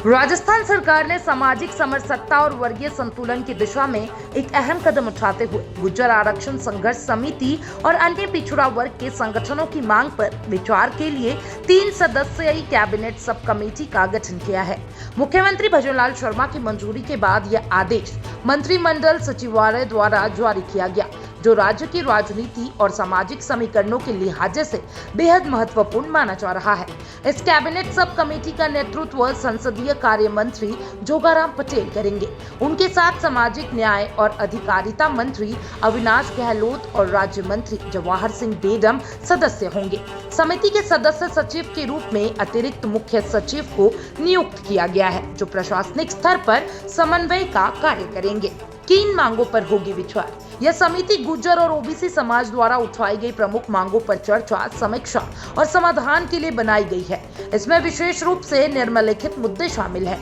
राजस्थान सरकार ने सामाजिक समरसता और वर्गीय संतुलन की दिशा में एक अहम कदम उठाते हुए गुर्जर आरक्षण संघर्ष समिति और अन्य पिछड़ा वर्ग के संगठनों की मांग पर विचार के लिए 3 सदस्यीय कैबिनेट सब कमेटी का गठन किया है। मुख्यमंत्री भजनलाल शर्मा की मंजूरी के बाद यह आदेश मंत्रिमंडल सचिवालय द्वारा जारी किया गया, जो राज्य की राजनीति और सामाजिक समीकरणों के लिहाजे से बेहद महत्वपूर्ण माना जा रहा है। इस कैबिनेट सब कमेटी का नेतृत्व संसदीय कार्य मंत्री जोगाराम पटेल करेंगे। उनके साथ सामाजिक न्याय और अधिकारिता मंत्री अविनाश गहलोत और राज्य मंत्री जवाहर सिंह बेडम सदस्य होंगे। समिति के सदस्य सचिव के रूप में अतिरिक्त मुख्य सचिव को नियुक्त किया गया है, जो प्रशासनिक स्तर पर समन्वय का कार्य करेंगे। किन मांगों पर होगी विचार? यह समिति गुर्जर और ओबीसी समाज द्वारा उठाई गई प्रमुख मांगों पर चर्चा, समीक्षा और समाधान के लिए बनाई गई है। इसमें विशेष रूप से निम्नलिखित मुद्दे शामिल हैं।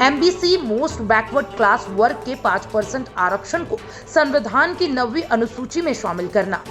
एमबीसी मोस्ट बैकवर्ड क्लास वर्ग के 5% आरक्षण को संविधान की 9वीं अनुसूची में शामिल करना,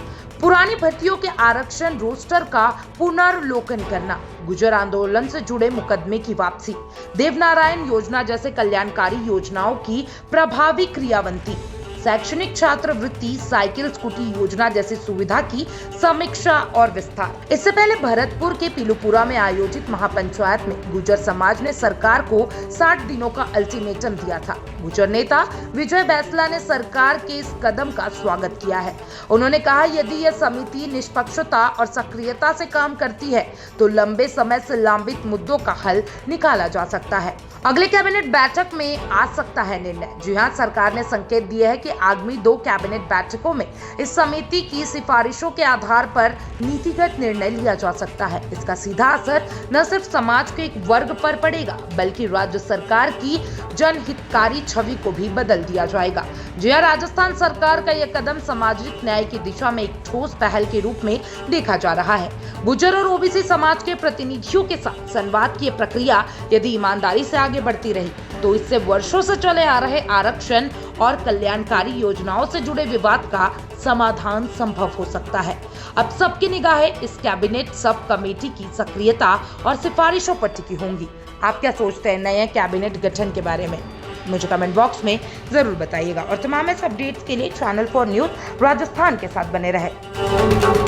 पुरानी भर्तियों के आरक्षण रोस्टर का पुनर्लोकन करना, गुर्जर आंदोलन से जुड़े मुकदमे की वापसी, देवनारायण योजना जैसे कल्याणकारी योजनाओं की प्रभावी क्रियान्वयन, शैक्षणिक छात्रवृत्ति, साइकिल स्कूटी योजना जैसी सुविधा की समीक्षा और विस्तार। इससे पहले भरतपुर के पीलूपुरा में आयोजित महापंचायत में गुर्जर समाज ने सरकार को 60 दिनों का अल्टीमेटम दिया था। गुर्जर नेता विजय बैसला ने सरकार के इस कदम का स्वागत किया है। उन्होंने कहा, यदि यह समिति निष्पक्षता और सक्रियता से काम करती है तो लंबे समय से लंबित मुद्दों का हल निकाला जा सकता है। अगले कैबिनेट बैठक में आ सकता है निर्णय। जी हां, सरकार ने संकेत दिए है कि आगामी 2 कैबिनेट बैठकों में इस समिति की सिफारिशों के आधार पर नीतिगत निर्णय लिया जा सकता है। इसका सीधा असर न सिर्फ समाज के एक वर्ग पर पड़ेगा, बल्कि राज्य सरकार की जनहितकारी छवि को भी बदल दिया जाएगा। जी हां, राजस्थान सरकार का यह कदम सामाजिक न्याय की दिशा में एक ठोस पहल के रूप में देखा जा रहा है। गुर्जर और ओबीसी समाज के प्रतिनिधियों के साथ संवाद की प्रक्रिया यदि ईमानदारी से आगे बढ़ती रही तो इससे वर्षों से चले आ रहे आरक्षण और कल्याणकारी योजनाओं से जुड़े विवाद का समाधान संभव हो सकता है। अब सबकी निगाहें इस कैबिनेट सब कमेटी की सक्रियता और सिफारिशों पर टिकी होंगी। आप क्या सोचते हैं नए कैबिनेट गठन के बारे में? मुझे कमेंट बॉक्स में जरूर बताइएगा और तमाम ऐसे अपडेट्स के लिए चैनल 4 न्यूज़ राजस्थान के साथ बने रहे।